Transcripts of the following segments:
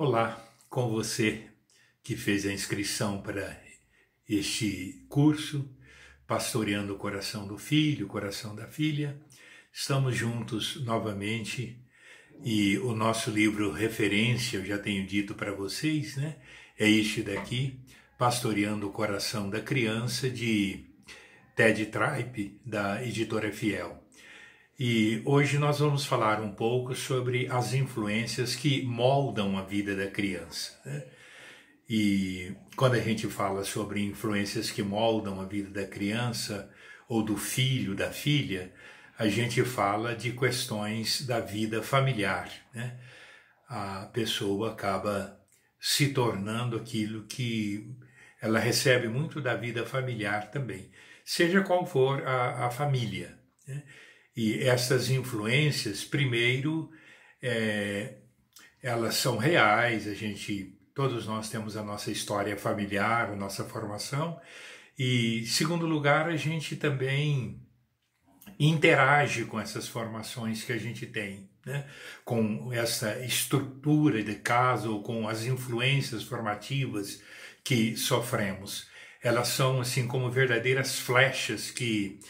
Olá, com você que fez a inscrição para este curso, Pastoreando o Coração do Filho, o Coração da Filha. Estamos juntos novamente e o nosso livro referência, eu já tenho dito para vocês, né? É este daqui, Pastoreando o Coração da Criança, de Ted Tripe, da Editora Fiel. E hoje nós vamos falar um pouco sobre as influências que moldam a vida da criança, né? E quando a gente fala sobre influências que moldam a vida da criança ou do filho, da filha, a gente fala de questões da vida familiar, né? A pessoa acaba se tornando aquilo que ela recebe muito da vida familiar também, seja qual for a família, né? E essas influências, primeiro, elas são reais, todos nós temos a nossa história familiar, a nossa formação, e, segundo lugar, a gente também interage com essas formações que a gente tem, né? Com essa estrutura de casa ou com as influências formativas que sofremos. Elas são assim como verdadeiras flechas que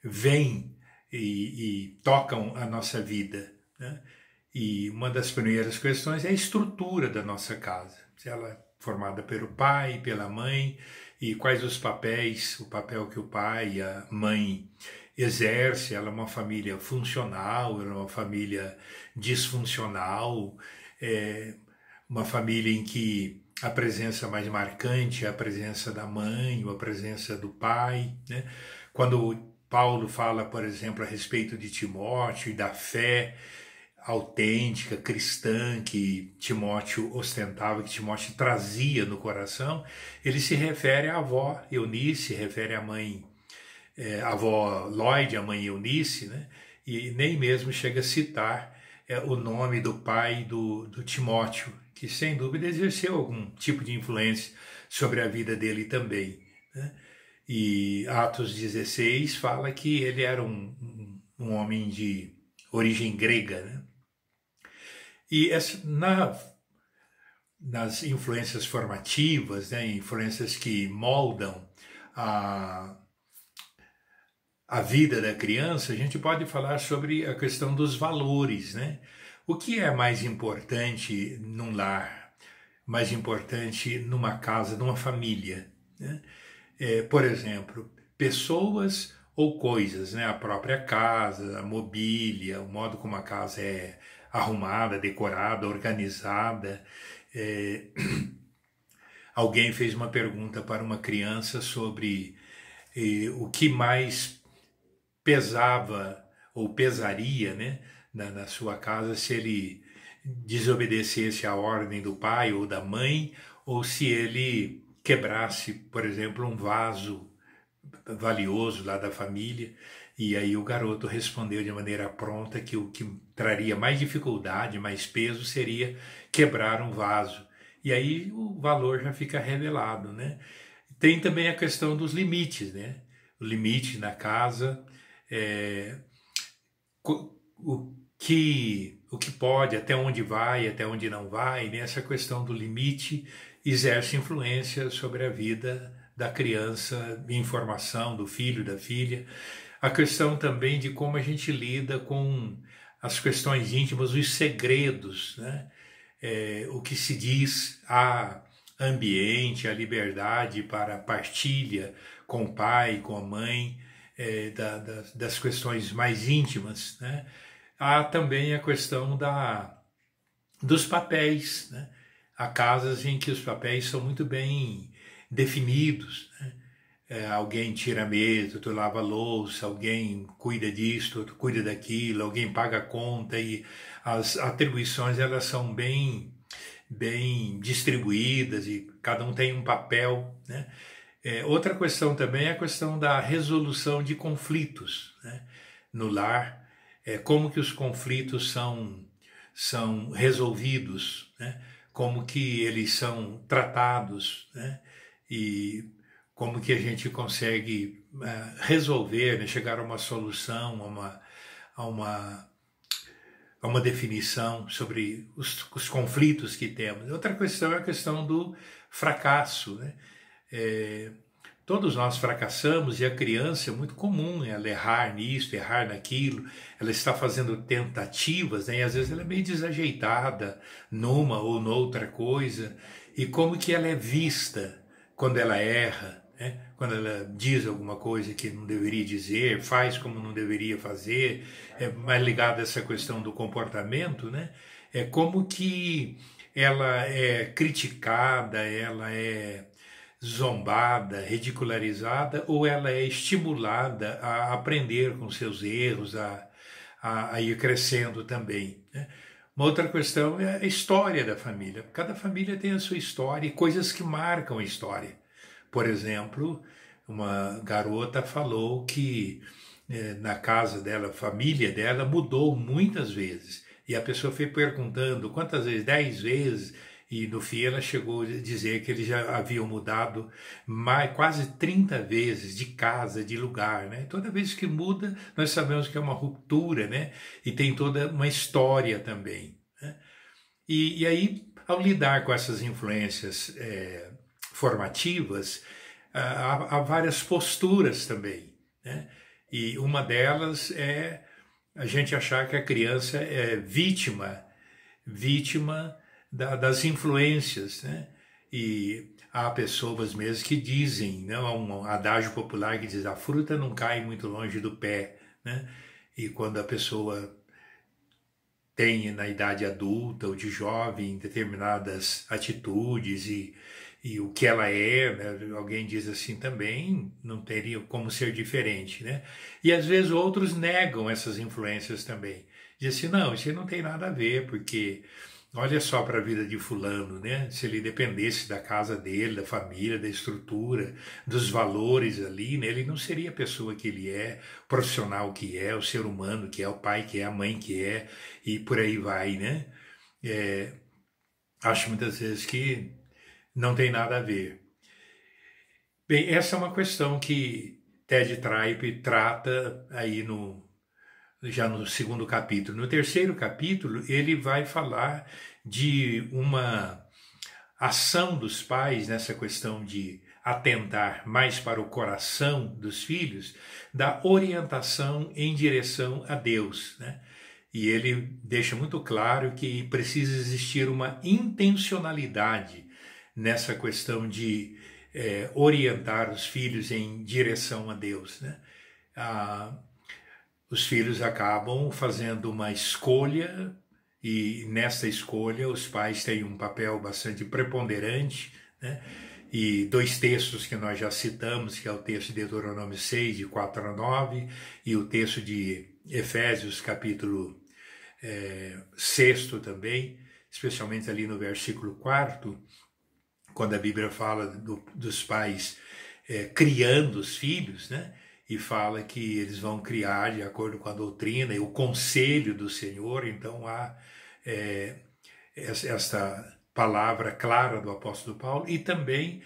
vêm e tocam a nossa vida, né? E uma das primeiras questões é a estrutura da nossa casa. Se ela é formada pelo pai, pela mãe, e quais os papéis, o papel que o pai e a mãe exerce. Ela é uma família funcional, ela é uma família disfuncional, uma família em que a presença mais marcante é a presença da mãe ou a presença do pai, né? Quando Paulo fala, por exemplo, a respeito de Timóteo e da fé autêntica, cristã, que Timóteo ostentava, que Timóteo trazia no coração, ele se refere à avó Eunice, se refere à mãe, a avó Lloyd, a mãe Eunice, né? E nem mesmo chega a citar o nome do pai do Timóteo, que sem dúvida exerceu algum tipo de influência sobre a vida dele também, né? E Atos 16 fala que ele era um homem de origem grega, né? E nas influências formativas, né, influências que moldam a vida da criança, a gente pode falar sobre a questão dos valores, né? O que é mais importante num lar, mais importante numa casa, numa família, né? Por exemplo, pessoas ou coisas, né? A própria casa, a mobília, o modo como a casa é arrumada, decorada, organizada. Alguém fez uma pergunta para uma criança sobre o que mais pesava ou pesaria, né, na sua casa, se ele desobedecesse à ordem do pai ou da mãe, ou se ele quebrasse, por exemplo, um vaso valioso lá da família. E aí o garoto respondeu de maneira pronta que o que traria mais dificuldade, mais peso, seria quebrar um vaso. E aí o valor já fica revelado, né? Tem também a questão dos limites, né? O limite na casa, o que pode, até onde vai, até onde não vai, né? Essa questão do limite exerce influência sobre a vida da criança, em formação, do filho, da filha. A questão também de como a gente lida com as questões íntimas, os segredos, né? O que se diz a ambiente, a liberdade para partilha com o pai, com a mãe, das questões mais íntimas, né? Há também a questão dos papéis, né? Há casas em que os papéis são muito bem definidos, né? Alguém tira a mesa, outro lava a louça, alguém cuida disso, outro cuida daquilo, alguém paga a conta, e as atribuições elas são bem distribuídas e cada um tem um papel, né? Outra questão também é a questão da resolução de conflitos, né, no lar, como que os conflitos são resolvidos, né, como que eles são tratados, né, e como que a gente consegue resolver, né, chegar a uma solução, a uma a uma definição sobre os conflitos que temos. Outra questão é a questão do fracasso, né? Todos nós fracassamos e a criança é muito comum ela errar nisso, errar naquilo, ela está fazendo tentativas, né? E às vezes ela é meio desajeitada numa ou noutra coisa, e como que ela é vista quando ela erra, né? Quando ela diz alguma coisa que não deveria dizer, faz como não deveria fazer, é mais ligado a essa questão do comportamento, né? É como que ela é criticada, ela é zombada, ridicularizada, ou ela é estimulada a aprender com seus erros, a ir crescendo também, né? Uma outra questão é a história da família. Cada família tem a sua história e coisas que marcam a história. Por exemplo, uma garota falou que na casa dela, a família dela mudou muitas vezes. E a pessoa foi perguntando quantas vezes, 10 vezes, e no fim ela chegou a dizer que eles já haviam mudado quase 30 vezes de casa, de lugar, né? Toda vez que muda, nós sabemos que é uma ruptura, né? E tem toda uma história também, né? E aí, ao lidar com essas influências formativas, há várias posturas também, né? E uma delas é a gente achar que a criança é vítima das influências, né? E há pessoas mesmo que dizem, né? Há um adágio popular que diz: a fruta não cai muito longe do pé, né? E quando a pessoa tem na idade adulta ou de jovem determinadas atitudes e o que ela é, né? Alguém diz assim também, não teria como ser diferente, né? E às vezes outros negam essas influências também. Dizem assim: não, isso não tem nada a ver, porque olha só para a vida de fulano, né? Se ele dependesse da casa dele, da família, da estrutura, dos valores ali, né? Ele não seria a pessoa que ele é, o profissional que é, o ser humano que é, o pai que é, a mãe que é, e por aí vai, né? Acho muitas vezes que não tem nada a ver. Bem, essa é uma questão que Ted Tribe trata aí já no segundo capítulo. No terceiro capítulo, ele vai falar de uma ação dos pais nessa questão de atentar mais para o coração dos filhos, da orientação em direção a Deus, né? E ele deixa muito claro que precisa existir uma intencionalidade nessa questão de orientar os filhos em direção a Deus, né? Os filhos acabam fazendo uma escolha e nessa escolha os pais têm um papel bastante preponderante, né? E dois textos que nós já citamos, que é o texto de Deuteronômio 6, de 4 a 9, e o texto de Efésios, capítulo 6 também, especialmente ali no versículo 4, quando a Bíblia fala dos pais criando os filhos, né? E fala que eles vão criar de acordo com a doutrina e o conselho do Senhor. Então há esta palavra clara do apóstolo Paulo. E também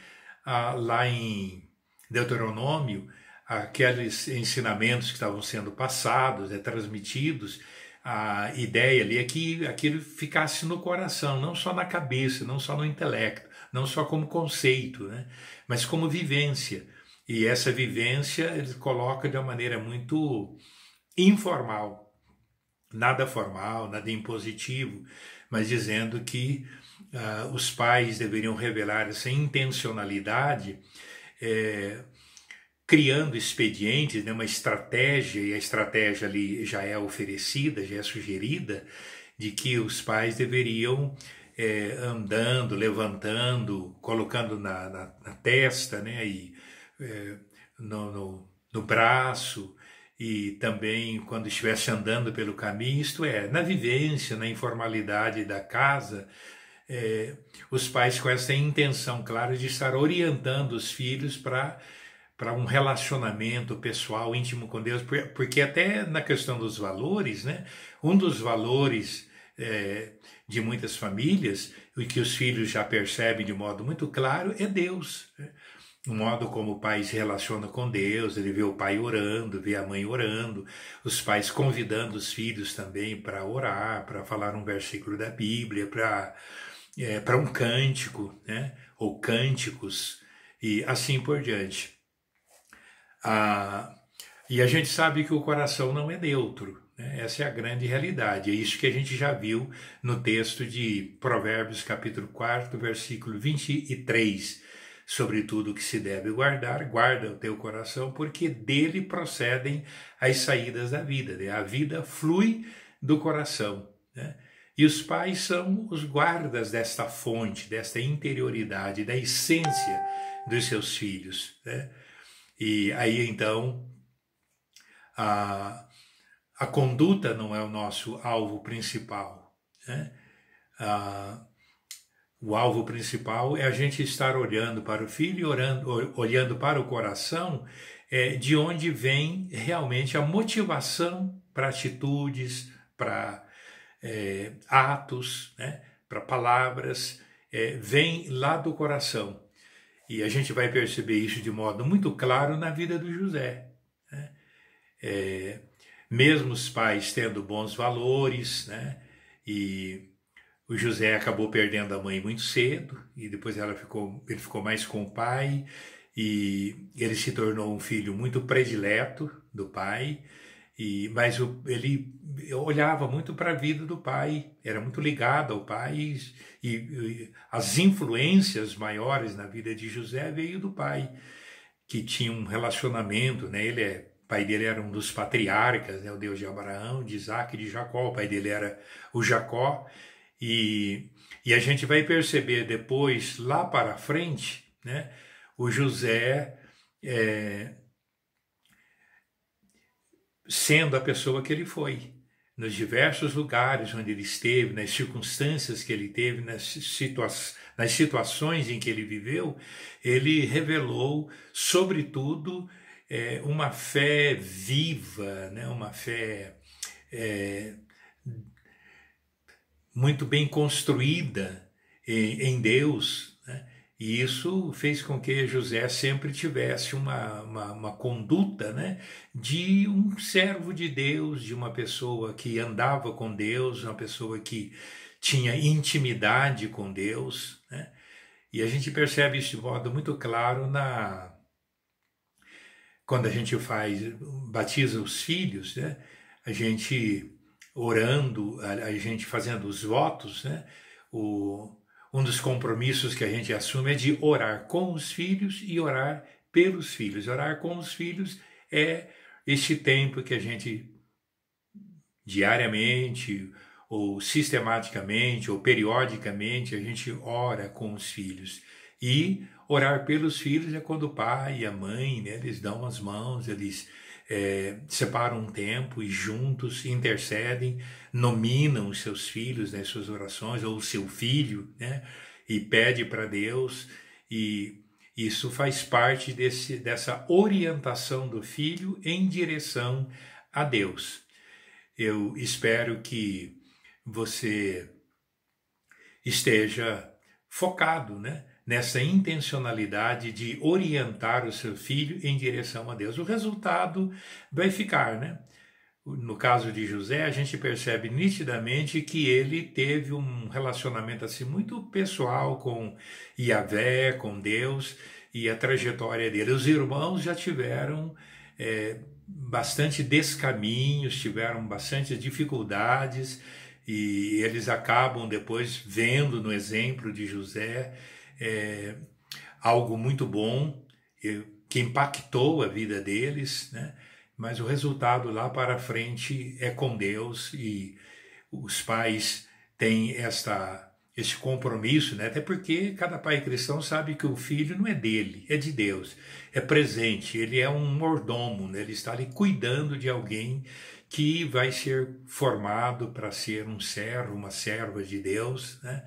lá em Deuteronômio, aqueles ensinamentos que estavam sendo passados, transmitidos, a ideia ali é que aquilo ficasse no coração, não só na cabeça, não só no intelecto, não só como conceito, né? Mas como vivência. E essa vivência ele coloca de uma maneira muito informal, nada formal, nada impositivo, mas dizendo que os pais deveriam revelar essa intencionalidade, criando expedientes, né, uma estratégia, e a estratégia ali já é oferecida, já é sugerida, de que os pais deveriam andando, levantando, colocando na testa, né, e no braço, e também quando estivesse andando pelo caminho, isto é, na vivência, na informalidade da casa, os pais com essa intenção clara de estar orientando os filhos para um relacionamento pessoal íntimo com Deus, porque até na questão dos valores, né, um dos valores de muitas famílias, e que os filhos já percebem de modo muito claro, é Deus, né? o modo como o pai se relaciona com Deus, ele vê o pai orando, vê a mãe orando, os pais convidando os filhos também para orar, para falar um versículo da Bíblia, para um cântico, né? Ou cânticos, e assim por diante. E a gente sabe que o coração não é neutro, né? Essa é a grande realidade. É isso que a gente já viu no texto de Provérbios, capítulo 4, versículo 23. Sobre tudo que se deve guardar, guarda o teu coração, porque dele procedem as saídas da vida, né? A vida flui do coração, né? E os pais são os guardas desta fonte, desta interioridade, da essência dos seus filhos, né? E aí então a conduta não é o nosso alvo principal, né? O alvo principal é a gente estar olhando para o filho e olhando para o coração, de onde vem realmente a motivação para atitudes, para atos, né? Para palavras, vem lá do coração. E a gente vai perceber isso de modo muito claro na vida do José, né? Mesmo os pais tendo bons valores, né? E o José acabou perdendo a mãe muito cedo, e depois ele ficou mais com o pai, e ele se tornou um filho muito predileto do pai, mas ele olhava muito para a vida do pai, era muito ligado ao pai, e as influências maiores na vida de José veio do pai, que tinha um relacionamento, né? O pai dele era um dos patriarcas, né? O Deus de Abraão, de Isaac e de Jacó. O pai dele era o Jacó. E a gente vai perceber depois, lá para frente, né? O José sendo a pessoa que ele foi. Nos diversos lugares onde ele esteve, nas circunstâncias que ele teve, nas situações em que ele viveu, ele revelou, sobretudo, uma fé viva, né? Uma fé muito bem construída em Deus, né? E isso fez com que José sempre tivesse uma conduta, né? De um servo de Deus, de uma pessoa que andava com Deus, uma pessoa que tinha intimidade com Deus, né? E a gente percebe isso de modo muito claro quando a gente batiza os filhos, né? A gente orando, a gente fazendo os votos, né? Um dos compromissos que a gente assume é de orar com os filhos e orar pelos filhos. Orar com os filhos é este tempo que a gente diariamente, ou sistematicamente, ou periodicamente, a gente ora com os filhos. E orar pelos filhos é quando o pai e a mãe, né, eles dão as mãos, eles separam um tempo e juntos intercedem, nominam os seus filhos nas suas orações, ou o seu filho, né, e pede para Deus, e isso faz parte dessa orientação do filho em direção a Deus. Eu espero que você esteja focado, né, nessa intencionalidade de orientar o seu filho em direção a Deus. O resultado vai ficar, né? No caso de José, a gente percebe nitidamente que ele teve um relacionamento assim muito pessoal com Yahvé, com Deus, e a trajetória dele. Os irmãos já tiveram bastante descaminhos, tiveram bastante dificuldades, e eles acabam depois vendo no exemplo de José algo muito bom, que impactou a vida deles, né? Mas o resultado lá para frente é com Deus, e os pais têm esse compromisso, né? Até porque cada pai cristão sabe que o filho não é dele, é de Deus, é presente, ele é um mordomo, né? Ele está ali cuidando de alguém que vai ser formado para ser um servo, uma serva de Deus, né?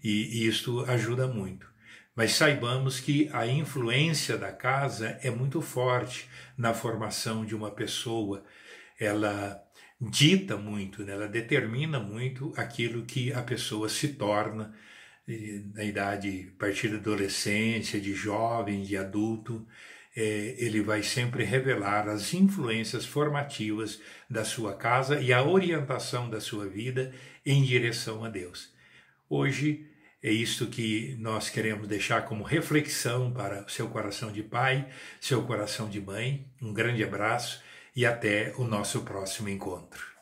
E isso ajuda muito. Mas saibamos que a influência da casa é muito forte na formação de uma pessoa. Ela dita muito, né? Ela determina muito aquilo que a pessoa se torna na idade, a partir da adolescência, de jovem, de adulto, ele vai sempre revelar as influências formativas da sua casa e a orientação da sua vida em direção a Deus. Hoje é isto que nós queremos deixar como reflexão para o seu coração de pai, seu coração de mãe. Um grande abraço e até o nosso próximo encontro.